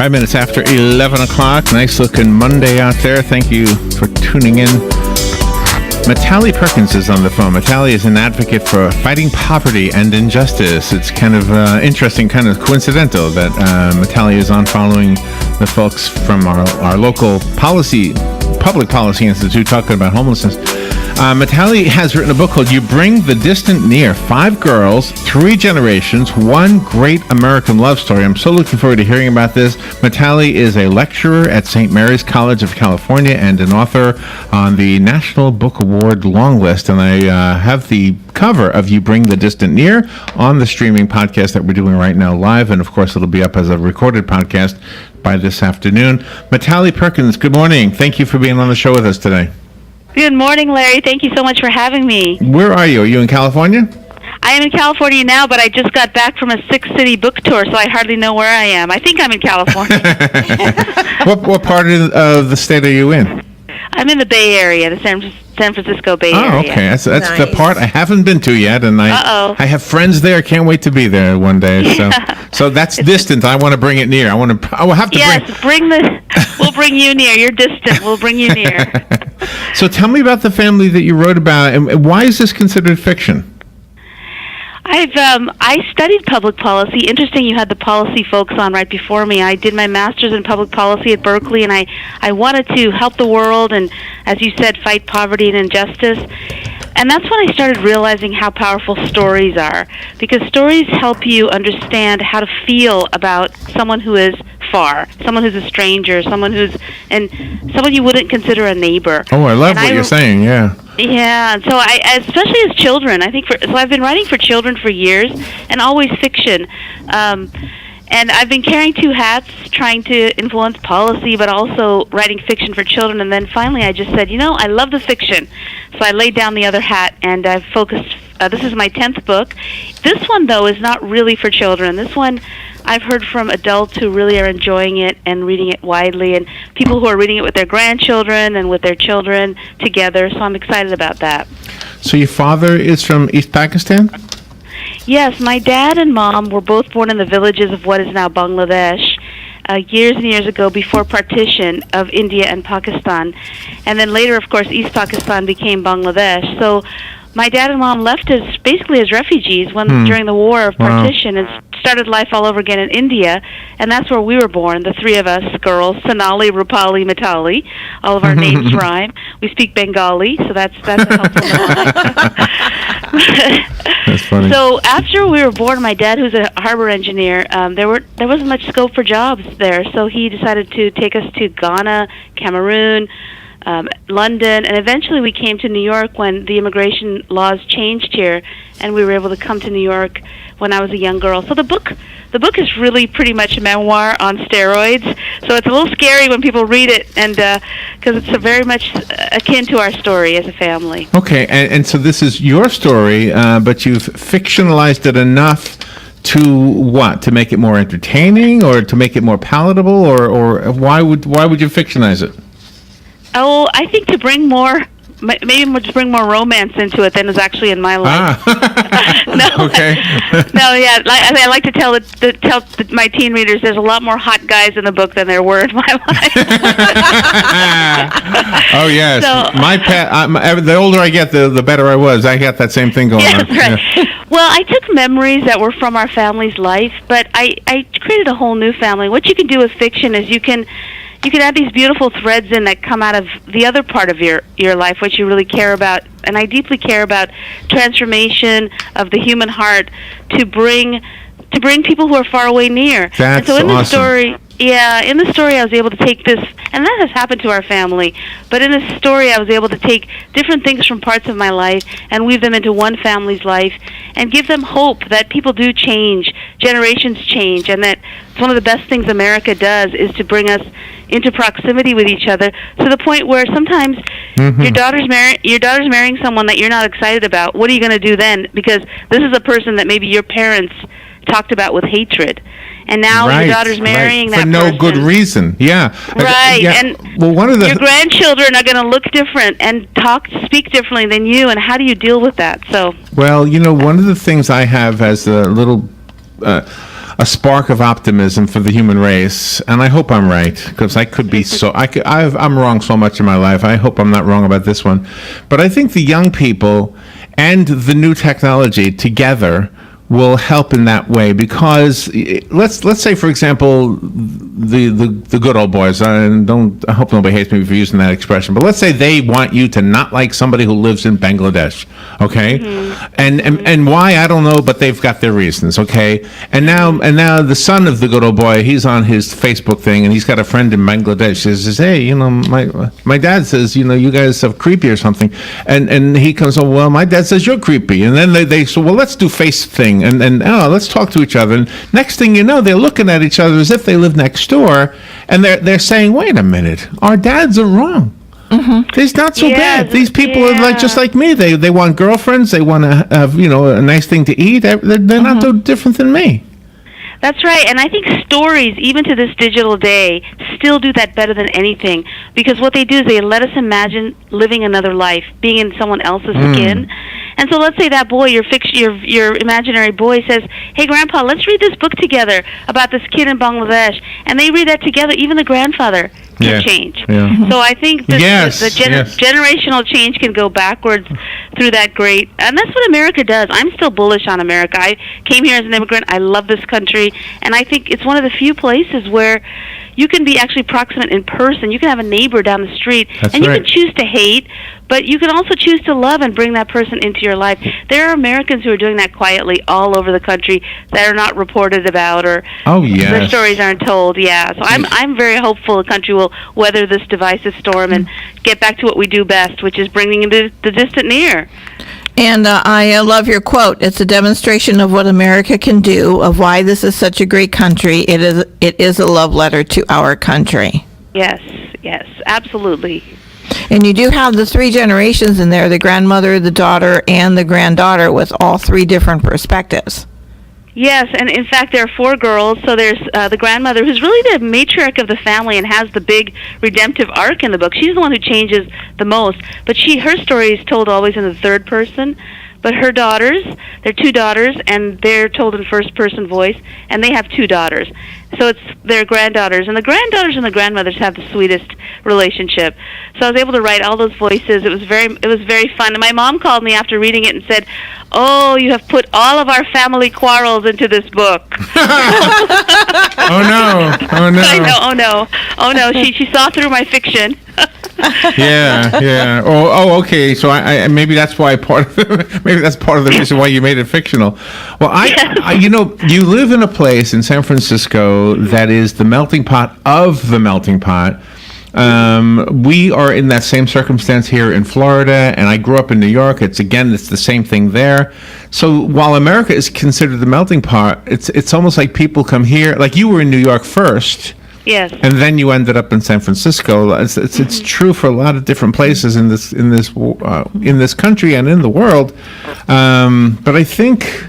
5 minutes after 11 o'clock. Nice looking Monday out there. Thank you for tuning in. Mitali Perkins is on the phone. Mitali is an advocate for fighting poverty and injustice. It's kind of interesting, kind of coincidental that Mitali is on following the folks from our local public policy institute talking about homelessness. Mitali has written a book called You Bring the Distant Near. 5 girls, 3 generations, one great American love story. I'm so looking forward to hearing about this. Mitali is a lecturer at St. Mary's College of California and an author on the National Book Award long list. And I have the cover of You Bring the Distant Near on the streaming podcast that we're doing right now live. And of course, it'll be up as a recorded podcast by this afternoon. Mitali Perkins, good morning. Thank you for being on the show with us today. Good morning, Larry. Thank you so much for having me. Where are you? Are you in California? I am in California now, but I just got back from a 6-city book tour, so I hardly know where I am. I think I'm in California. What part of the state are you in? I'm in the Bay Area, the San Francisco Bay Area. Oh, okay. That's Nice. the part I haven't been to yet, and I have friends there. Can't wait to be there one day. So that's distant. I want to bring it near. I will have to we'll bring you near. You're distant. We'll bring you near. So tell me about the family that you wrote about, and why is this considered fiction? I studied public policy. Interesting, you had the policy folks on right before me. I did my master's in public policy at Berkeley, and I wanted to help the world and, as you said, fight poverty and injustice. And that's when I started realizing how powerful stories are, because stories help you understand how to feel about someone who is far, someone who's a stranger, someone you wouldn't consider a neighbor. Oh, I love what you're saying, yeah. Yeah, so especially as children, so I've been writing for children for years, and always fiction. And I've been carrying 2 hats, trying to influence policy, but also writing fiction for children. And then finally I just said, I love the fiction. So I laid down the other hat, and I've focused. This is my 10th book. This one, though, is not really for children. This one, I've heard from adults who really are enjoying it and reading it widely, and people who are reading it with their grandchildren and with their children together. So I'm excited about that. So your father is from East Pakistan? Yes, my dad and mom were both born in the villages of what is now Bangladesh, years and years ago, before partition of India and Pakistan. And then later, of course, East Pakistan became Bangladesh. So my dad and mom left basically as refugees during the war of partition and started life all over again in India, and that's where we were born, the 3 of us girls, Sonali, Rupali, Mitali. All of our names rhyme. We speak Bengali, so that's a helpful That's funny. So after we were born, my dad, who's a harbor engineer, there wasn't much scope for jobs there, so he decided to take us to Ghana, Cameroon, London, and eventually we came to New York when the immigration laws changed here, and we were able to come to New York when I was a young girl. So the book is really pretty much a memoir on steroids. So it's a little scary when people read it, and because it's very much akin to our story as a family. Okay, and so this is your story, but you've fictionalized it enough to what? To make it more entertaining, or to make it more palatable, or why would you fictionize it? Oh, I think to bring more, maybe just bring more romance into it than is actually in my life. No, okay. No, yeah. I like to tell my teen readers there's a lot more hot guys in the book than there were in my life. Oh yes, so, the older I get, the better I was. I got that same thing going on. Right. Yeah. Well, I took memories that were from our family's life, but I created a whole new family. What you can do with fiction is you can add these beautiful threads in that come out of the other part of your life, what you really care about. And I deeply care about transformation of the human heart to bring people who are far away near. That's and so in the awesome. in the story I was able to take this, and that has happened to our family, but in this story I was able to take different things from parts of my life and weave them into one family's life and give them hope that people do change, generations change, and that it's one of the best things America does is to bring us into proximity with each other to the point where sometimes your daughter's marrying someone that you're not excited about. What are you going to do then? Because this is a person that maybe your parents talked about with hatred, and now your daughter's marrying that person. For no good reason, yeah. Right, yeah. And one of your grandchildren are going to look different and speak differently than you, and how do you deal with that? So, well, one of the things I have as a little a spark of optimism for the human race, and I hope I'm right, because I could be I'm wrong so much in my life. I hope I'm not wrong about this one, but I think the young people and the new technology together will help in that way, because let's say, for example, the good old boys. I hope nobody hates me for using that expression, but let's say they want you to not like somebody who lives in Bangladesh, okay? And why, I don't know, but they've got their reasons, okay? And now the son of the good old boy, he's on his Facebook thing, and he's got a friend in Bangladesh. He says, hey, my dad says, you guys are creepy or something, and he comes, oh, well, my dad says you're creepy, and then they say, well, let's do face thing. And let's talk to each other. And next thing you know, they're looking at each other as if they live next door, and they're saying, "Wait a minute, our dads are wrong. It's not so bad. These people are just like me. They want girlfriends. They want to have a nice thing to eat. They're not so different than me." That's right, and I think stories, even to this digital day, still do that better than anything, because what they do is they let us imagine living another life, being in someone else's skin. And so let's say that boy, your imaginary boy says, hey, Grandpa, let's read this book together about this kid in Bangladesh. And they read that together. Even the grandfather can change. Yeah. So I think the generational change can go backwards through that great. And that's what America does. I'm still bullish on America. I came here as an immigrant. I love this country. And I think it's one of the few places where you can be actually proximate in person. You can have a neighbor down the street. That's and you right. can choose to hate, but you can also choose to love and bring that person into your life. There are Americans who are doing that quietly all over the country that are not reported about, or their stories aren't told. Yeah, so I'm very hopeful the country will weather this divisive storm and get back to what we do best, which is bringing the distant near. And I love your quote. It's a demonstration of what America can do, of why this is such a great country. It is a love letter to our country. Yes, absolutely. And you do have the three generations in there, the grandmother, the daughter, and the granddaughter, with all three different perspectives. Yes, and in fact there are 4 girls. So there's the grandmother, who's really the matriarch of the family and has the big redemptive arc in the book. She's the one who changes the most, but her story is told always in the third person. But her daughters, they're 2 daughters, and they're told in first person voice, and they have 2 daughters. So it's their granddaughters, and the granddaughters and the grandmothers have the sweetest relationship. So I was able to write all those voices. It was very fun. And my mom called me after reading it and said, "Oh, you have put all of our family quarrels into this book." Oh no! I know. Oh no! She saw through my fiction. Yeah. Oh, okay. So I maybe that's why maybe that's part of the reason why you made it fictional. Well, I you live in a place in San Francisco that is the melting pot of the melting pot. We are in that same circumstance here in Florida, and I grew up in New York. It's the same thing there. So while America is considered the melting pot, it's almost like people come here. Like you were in New York first. Yes. And then you ended up in San Francisco. It's true for a lot of different places in this country and in the world. But I think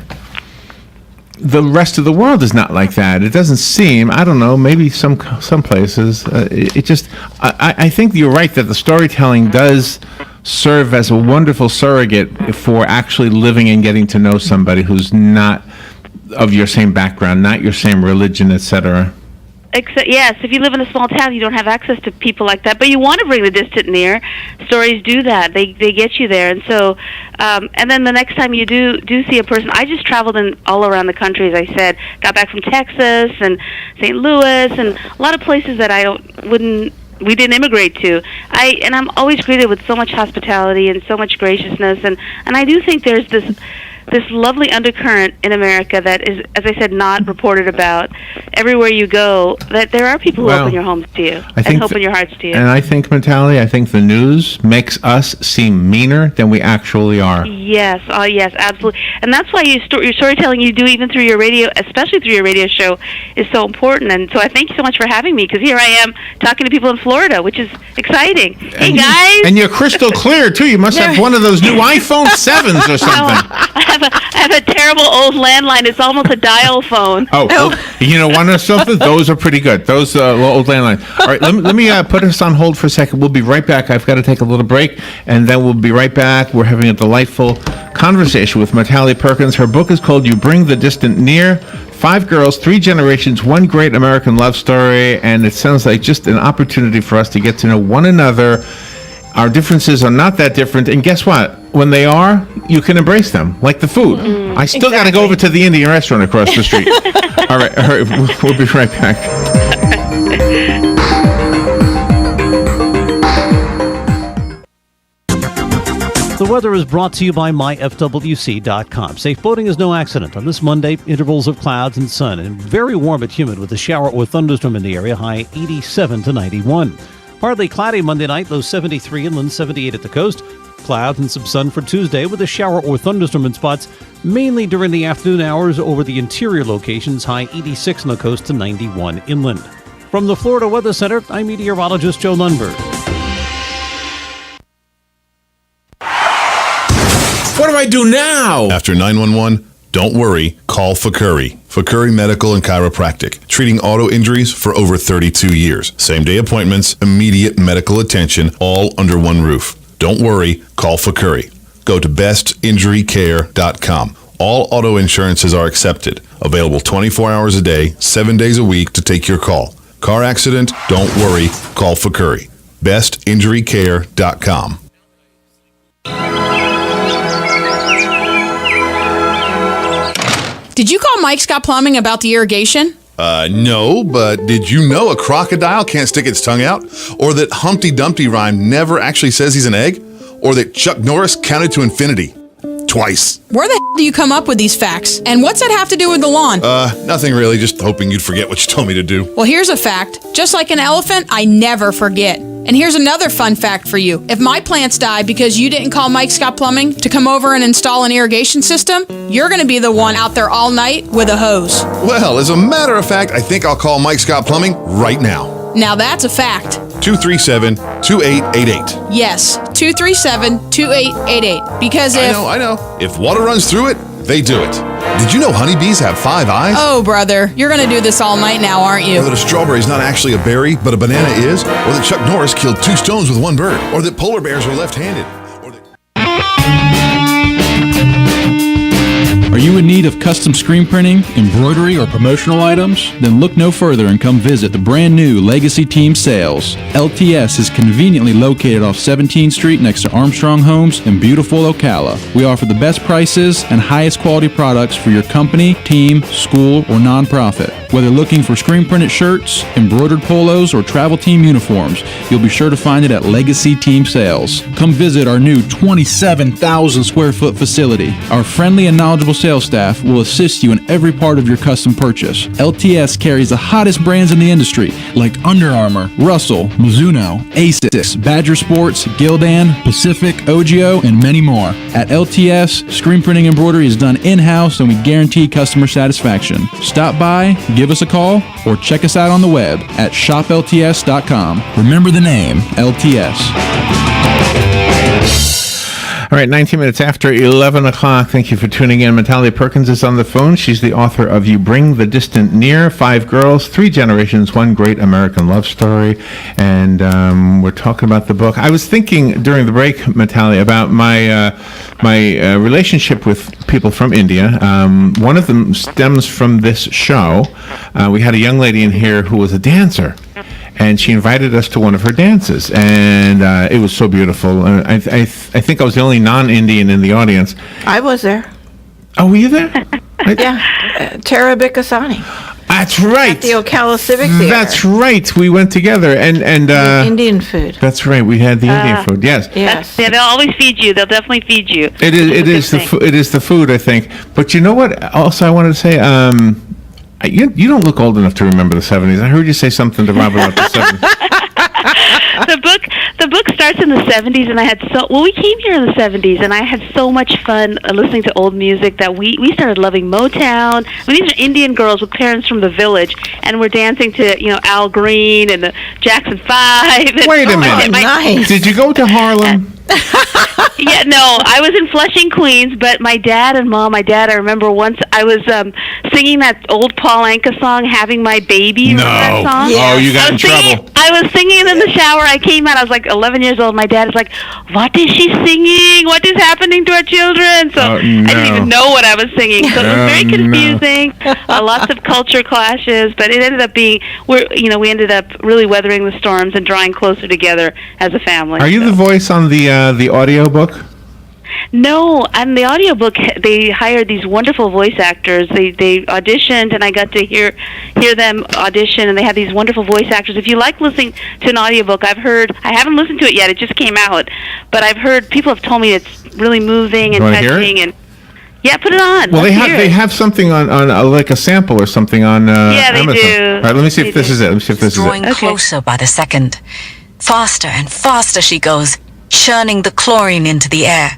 the rest of the world is not like that. It doesn't seem. I don't know. Maybe some places. I think you're right that the storytelling does serve as a wonderful surrogate for actually living and getting to know somebody who's not of your same background, not your same religion, etc. Yes, if you live in a small town, you don't have access to people like that. But you want to bring the distant near. Stories do that. They get you there. And so, and then the next time you do see a person, I just traveled all around the country, as I said. Got back from Texas and St. Louis and a lot of places that we didn't immigrate to. I'm always greeted with so much hospitality and so much graciousness. And I do think there's this lovely undercurrent in America that is, as I said, not reported about. Everywhere you go, that there are people who open your homes to you and open your hearts to you. And I think, Mitali, the news makes us seem meaner than we actually are. Yes, absolutely. And that's why your storytelling you do, even through your radio, especially through your radio show, is so important. And so I thank you so much for having me, because here I am talking to people in Florida, which is exciting. Hey, guys! And you're crystal clear, too. You must have one of those new iPhone 7s or something. I have a terrible old landline. It's almost a dial phone. Oh, you know, want to know something? Those are pretty good. Those old landlines. All right, let me put us on hold for a second. We'll be right back. I've got to take a little break, and then we'll be right back. We're having a delightful conversation with Mitali Perkins. Her book is called You Bring the Distant Near. 5 girls, 3 generations, one great American love story, and it sounds like just an opportunity for us to get to know one another. Our differences are not that different, and guess what? When they are, you can embrace them, like the food. I still got to go over to the Indian restaurant across the street. All right, we'll be right back. The weather is brought to you by myfwc.com. Safe boating is no accident. On this Monday, intervals of clouds and sun, and very warm but humid with a shower or thunderstorm in the area, high 87 to 91. Partly cloudy Monday night, low 73 inland, 78 at the coast. Clouds and some sun for Tuesday with a shower or thunderstorm in spots, mainly during the afternoon hours over the interior locations, high 86 on the coast to 91 inland. From the Florida Weather Center, I'm meteorologist Joe Lundberg. What do I do now? After 911, don't worry, call Fakuri. Fakuri Medical and Chiropractic, treating auto injuries for over 32 years. Same-day appointments, immediate medical attention, all under one roof. Don't worry, call Fakuri. Go to bestinjurycare.com. All auto insurances are accepted. Available 24 hours a day, 7 days a week to take your call. Car accident? Don't worry, call Fakuri. bestinjurycare.com. Did you call Mike Scott Plumbing about the irrigation? No, but did you know a crocodile can't stick its tongue out? Or that Humpty Dumpty rhyme never actually says he's an egg? Or that Chuck Norris counted to infinity? Twice. Where the hell do you come up with these facts? And what's that have to do with the lawn? Nothing really, just hoping you'd forget what you told me to do. Well, here's a fact. Just like an elephant, I never forget. And here's another fun fact for you. If my plants die because you didn't call Mike Scott Plumbing to come over and install an irrigation system, you're going to be the one out there all night with a hose. Well, as a matter of fact, I think I'll call Mike Scott Plumbing right now. Now that's a fact. 237-2888. Yes, 237-2888. Because if... I know. If water runs through it, they do it. Did you know honeybees have 5 eyes? Oh, brother, you're going to do this all night now, aren't you? Or that a strawberry is not actually a berry, but a banana is? Or that Chuck Norris killed 2 stones with 1 bird? Or that polar bears are left-handed? Are you in need of custom screen printing, embroidery, or promotional items? Then look no further and come visit the brand new Legacy Team Sales. LTS is conveniently located off 17th Street next to Armstrong Homes in beautiful Ocala. We offer the best prices and highest quality products for your company, team, school, or nonprofit. Whether looking for screen printed shirts, embroidered polos, or travel team uniforms, you'll be sure to find it at Legacy Team Sales. Come visit our new 27,000 square foot facility. Our friendly and knowledgeable sales staff will assist you in every part of your custom purchase. LTS carries the hottest brands in the industry like Under Armour, Russell, Mizuno, Asics, Badger Sports, Gildan, Pacific, Ogio, and many more. At LTS, screen printing embroidery is done in-house and we guarantee customer satisfaction. Stop by, give us a call, or check us out on the web at shoplts.com. Remember the name, LTS. All right, 19 minutes after 11 o'clock. Thank you for tuning in. Mitali Perkins is on the phone. She's the author of You Bring the Distant Near, 5 girls, 3 generations, one great American love story. And we're talking about the book. I was thinking during the break, Mitali, about my relationship with people from India. One of them stems from this show. We had a young lady in here who was a dancer. And she invited us to one of her dances, and it was so beautiful. I think I was the only non-Indian in the audience. I was there. Oh, were you there? Yeah, Tara Bikasani. That's right. At the Ocala Civic Theater. That's right. We went together, and Indian food. That's right. We had the Indian food. Yes. Yes. Yeah, they'll always feed you. They'll definitely feed you. It is the food, I think. But you know what? Also, I wanted to say. You don't look old enough to remember the 70s. I heard you say something to Robert about the 70s. The book starts in the 70s, and we came here in the 70s, and I had so much fun listening to old music that we started loving Motown. I mean, these are Indian girls with parents from the village, and we're dancing to Al Green and the Jackson 5. Wait a minute. Nice. Did you go to Harlem? Yeah, no, I was in Flushing, Queens, but my dad, I remember once I was singing that old Paul Anka song, Having My Baby. Remember that song? Oh, you got in trouble. I was singing it in the shower. I came out, I was like 11 years old. My dad is like, what is she singing? What is happening to our children? So I didn't even know what I was singing. So it was very confusing. Lots of culture clashes, but it ended up being, we ended up really weathering the storms and drawing closer together as a family. Are you the voice on the audio book? No, on the audiobook, they hired these wonderful voice actors. They auditioned, and I got to hear them audition, and they had these wonderful voice actors. If you like listening to an audiobook, I haven't listened to it yet, it just came out, but I've heard, people have told me it's really moving and touching. And yeah, put it on. Well, they have something on like a sample or something on Amazon. They do. All right, let me see if this is it. Let me see if this is it. Drawing closer by the second. Faster and faster she goes, churning the chlorine into the air.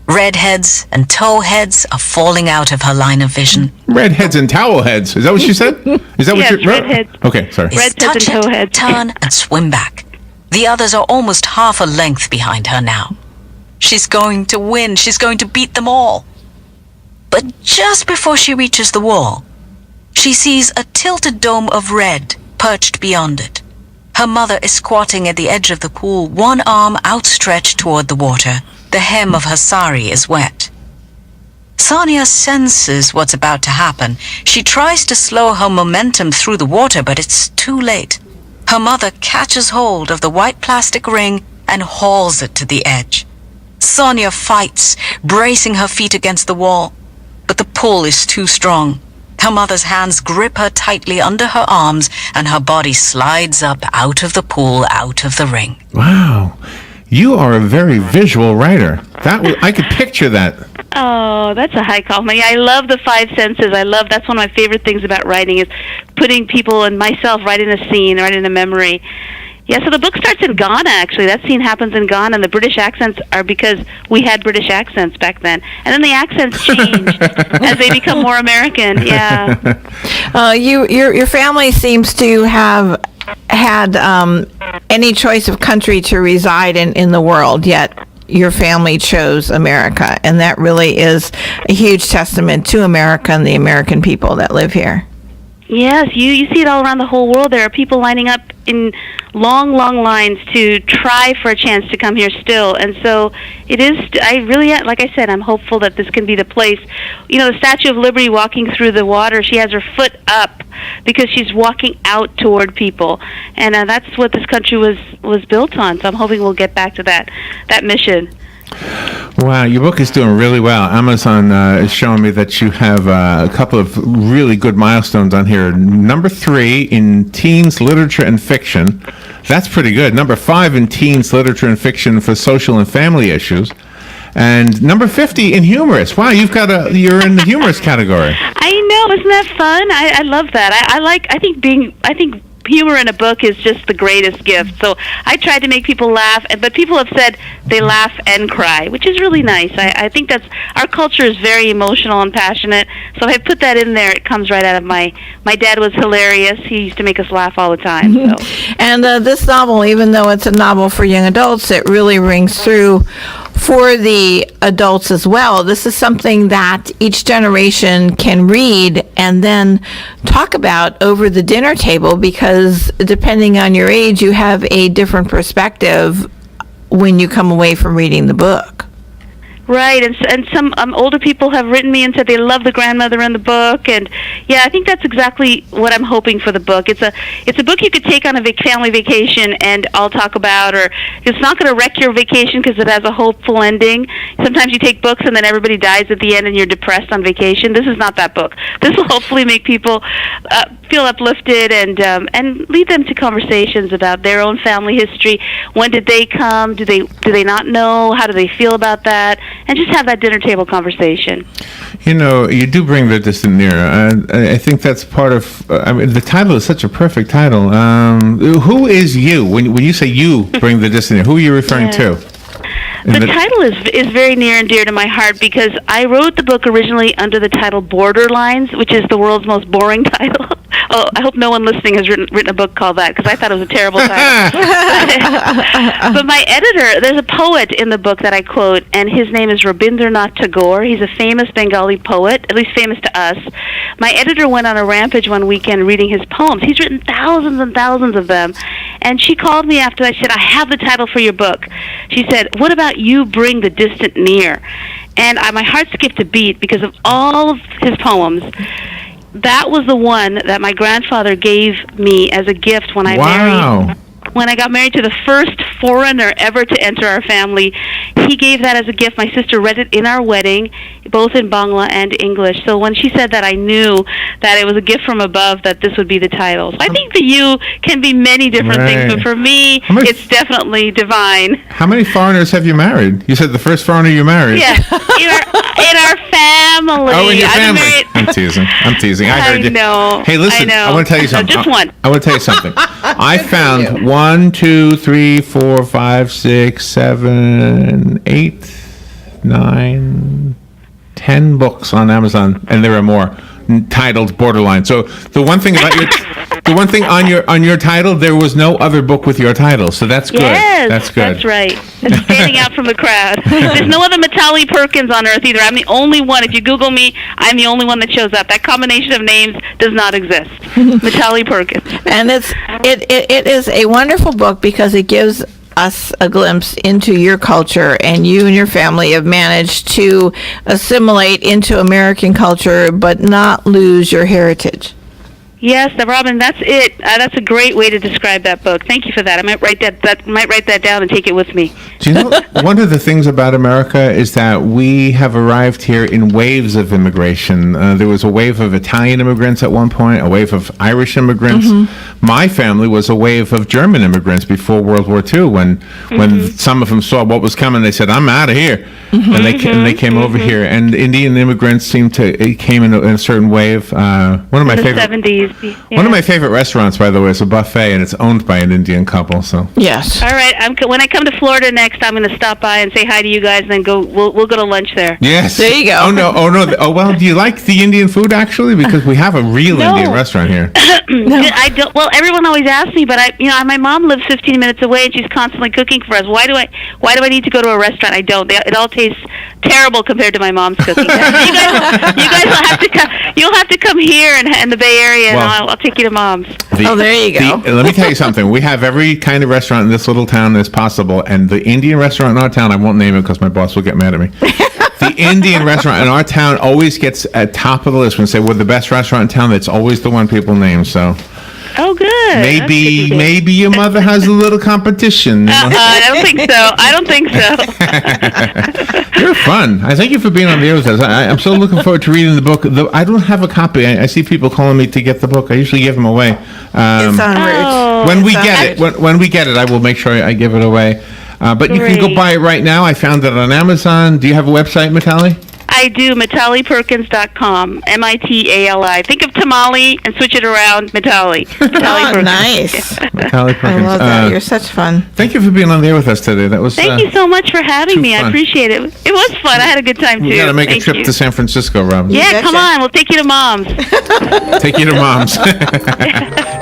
Redheads and towheads are falling out of her line of vision. Redheads and towel heads. Is that what she said? Is that what you're... redheads. Okay, sorry. Redheads Touch and towheads. it, turn, and swim back. The others are almost half a length behind her now. She's going to win. She's going to beat them all. But just before she reaches the wall, she sees a tilted dome of red perched beyond it. Her mother is squatting at the edge of the pool, one arm outstretched toward the water. The hem of her sari is wet. Sonia senses what's about to happen. She tries to slow her momentum through the water, but it's too late. Her mother catches hold of the white plastic ring and hauls it to the edge. Sonia fights, bracing her feet against the wall, but the pull is too strong. Her mother's hands grip her tightly under her arms, and her body slides up out of the pool, out of the ring. Wow. You are a very visual writer. I could picture that. Oh, that's a high compliment. I love the five senses. That's one of my favorite things about writing is putting people and myself right in a scene, right in a memory. Yeah, so the book starts in Ghana, actually. That scene happens in Ghana, and the British accents are because we had British accents back then. And then the accents change as they become more American, yeah. Your family seems to have had any choice of country to reside in the world, yet your family chose America, and that really is a huge testament to America and the American people that live here. Yes, you see it all around the whole world. There are people lining up in long lines to try for a chance to come here still. And so it is, like I said, I'm hopeful that this can be the place. You know, the Statue of Liberty walking through the water, she has her foot up because she's walking out toward people. And that's what this country was built on. So I'm hoping we'll get back to that mission. Wow, your book is doing really well. Amazon is showing me that you have a couple of really good milestones on here. Number 3 in teens literature and fiction. That's pretty good. Number 5 in teens literature and fiction for social and family issues. And number 50 in humorous. Wow, you're in the humorous category. I know, isn't that fun? I love that. I think humor in a book is just the greatest gift. So I tried to make people laugh, but people have said they laugh and cry, which is really nice. I think our culture is very emotional and passionate. So if I put that in there, it comes right out of my dad was hilarious. He used to make us laugh all the time. So. And this novel, even though it's a novel for young adults, it really rings through for the adults as well. This is something that each generation can read and then talk about over the dinner table, because depending on your age, you have a different perspective when you come away from reading the book. Right, and some older people have written me and said they love the grandmother in the book, and yeah, I think that's exactly what I'm hoping for the book. It's a book you could take on a family vacation and all talk about, or it's not going to wreck your vacation because it has a hopeful ending. Sometimes you take books and then everybody dies at the end and you're depressed on vacation. This is not that book. This will hopefully make people feel uplifted and lead them to conversations about their own family history. When did they come? Do they not know? How do they feel about that? And just have that dinner table conversation. You know, you do bring the distant near. I think that's part of. The title is such a perfect title. Who is you? When you say you bring the distant near, who are you referring to? The title is very near and dear to my heart because I wrote the book originally under the title Borderlines, which is the world's most boring title. Oh, I hope no one listening has written a book called that, because I thought it was a terrible title. But my editor, there's a poet in the book that I quote, and his name is Rabindranath Tagore. He's a famous Bengali poet, at least famous to us. My editor went on a rampage one weekend reading his poems. He's written thousands and thousands of them. And she called me after I said, I have the title for your book. She said, what about You Bring the Distant Near? And my heart skipped a beat because of all of his poems. That was the one that my grandfather gave me as a gift when I married. When I got married to the first foreigner ever to enter our family, he gave that as a gift. My sister read it in our wedding, both in Bangla and English. So when she said that, I knew that it was a gift from above, that this would be the title. So I think the you can be many different things, but for me, it's definitely divine. How many foreigners have you married? You said the first foreigner you married. Yeah, in our family. Oh, in your family. I'm teasing. I heard you. I know. Hey, listen, I want to tell you something. Just one. I want to tell you something. I found 1, 2, 3, 4, 5, 6, 7, 8, 9, 10 books on Amazon, and there are more titled Borderline. So the one thing about on your title, there was no other book with your title. So that's good. Yes, that's good. That's right. It's standing out from the crowd. There's no other Mitali Perkins on earth either. I'm the only one. If you Google me, I'm the only one that shows up. That combination of names does not exist. Mitali Perkins. And it is a wonderful book because it gives us a glimpse into your culture, and you and your family have managed to assimilate into American culture but not lose your heritage. Yes, Robin, that's it. That's a great way to describe that book. Thank you for that. I might write that down and take it with me. Do you know, one of the things about America is that we have arrived here in waves of immigration. There was a wave of Italian immigrants at one point, a wave of Irish immigrants. Mm-hmm. My family was a wave of German immigrants before World War II. When some of them saw what was coming, they said, "I'm out of here," and they came over here. And Indian immigrants came in a certain wave. One of my favorite 70s. Yeah. One of my favorite restaurants, by the way, is a buffet, and it's owned by an Indian couple. So yes. All right. When I come to Florida next, I'm going to stop by and say hi to you guys, and then we'll go to lunch there. Yes. There you go. Oh no. Oh well. Do you like the Indian food actually? Because we have a real Indian restaurant here. No. I don't. Well, everyone always asks me, but my mom lives 15 minutes away, and she's constantly cooking for us. Why do I need to go to a restaurant? I don't. It all tastes terrible compared to my mom's cooking. you guys will have to come. You'll have to come here in the Bay Area, and I'll take you to Mom's. There you go. Let me tell you something. We have every kind of restaurant in this little town that's possible, and the Indian restaurant in our town, I won't name it because my boss will get mad at me. The Indian restaurant in our town always gets at top of the list. When they say we're the best restaurant in town, that's always the one people name. So. Oh, good. Maybe your mother has a little competition. I don't think so. You're fun. I thank you for being on the air with us. I'm so looking forward to reading the book. I don't have a copy. I see people calling me to get the book. I usually give them away. It's en route. When we get it, I will make sure I give it away. But you can go buy it right now. I found it on Amazon. Do you have a website, Mitali? I do, MitaliPerkins.com, M-I-T-A-L-I. Think of tamale and switch it around, Mitali. Mitali Perkins. Nice. Mitali Perkins. I love that. You're such fun. Thank you for being on the air with us today. That was Thank you so much for having me. fun. I appreciate it. It was fun. I had a good time, too. You got to make a trip to San Francisco, Rob. Yeah, come on. We'll take you to Mom's. Take you to Mom's.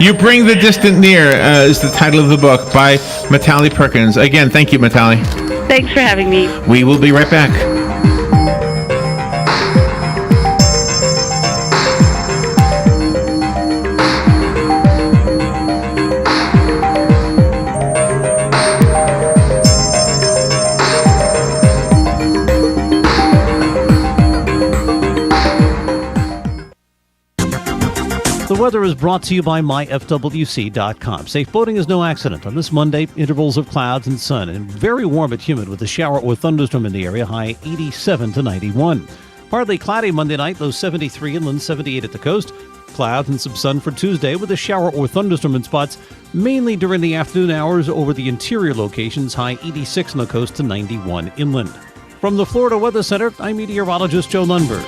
You Bring the Distant Near is the title of the book by Mitali Perkins. Again, thank you, Mitali. Thanks for having me. We will be right back. The weather is brought to you by myfwc.com. Safe boating is no accident. On this Monday, intervals of clouds and sun, and very warm but humid with a shower or thunderstorm in the area, high 87 to 91. Partly cloudy Monday night, low 73 inland, 78 at the coast. Clouds and some sun for Tuesday with a shower or thunderstorm in spots, mainly during the afternoon hours over the interior locations, high 86 on the coast to 91 inland. From the Florida Weather Center, I'm meteorologist Joe Lundberg.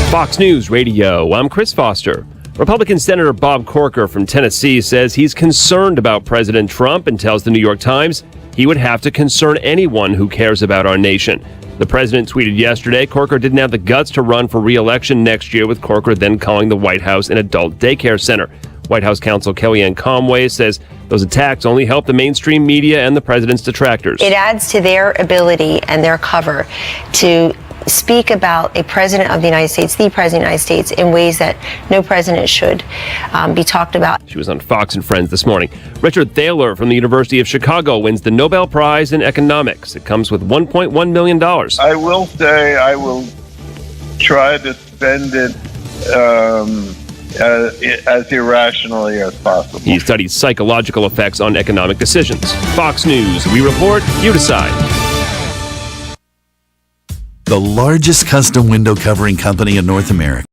Fox News Radio, I'm Chris Foster. Republican Senator Bob Corker from Tennessee says he's concerned about President Trump and tells the New York Times he would have to concern anyone who cares about our nation. The president tweeted yesterday Corker didn't have the guts to run for re-election next year, with Corker then calling the White House an adult daycare center. White House counsel Kellyanne Conway says those attacks only help the mainstream media and the president's detractors. It adds to their ability and their cover to speak about a president of the United States, the president of the United States, in ways that no president should be talked about. She was on Fox and Friends this morning. Richard Thaler from the University of Chicago wins the Nobel Prize in Economics. It comes with $1.1 million. I will say I will try to spend it as irrationally as possible. He studies psychological effects on economic decisions. Fox News, we report, you decide. The largest custom window covering company in North America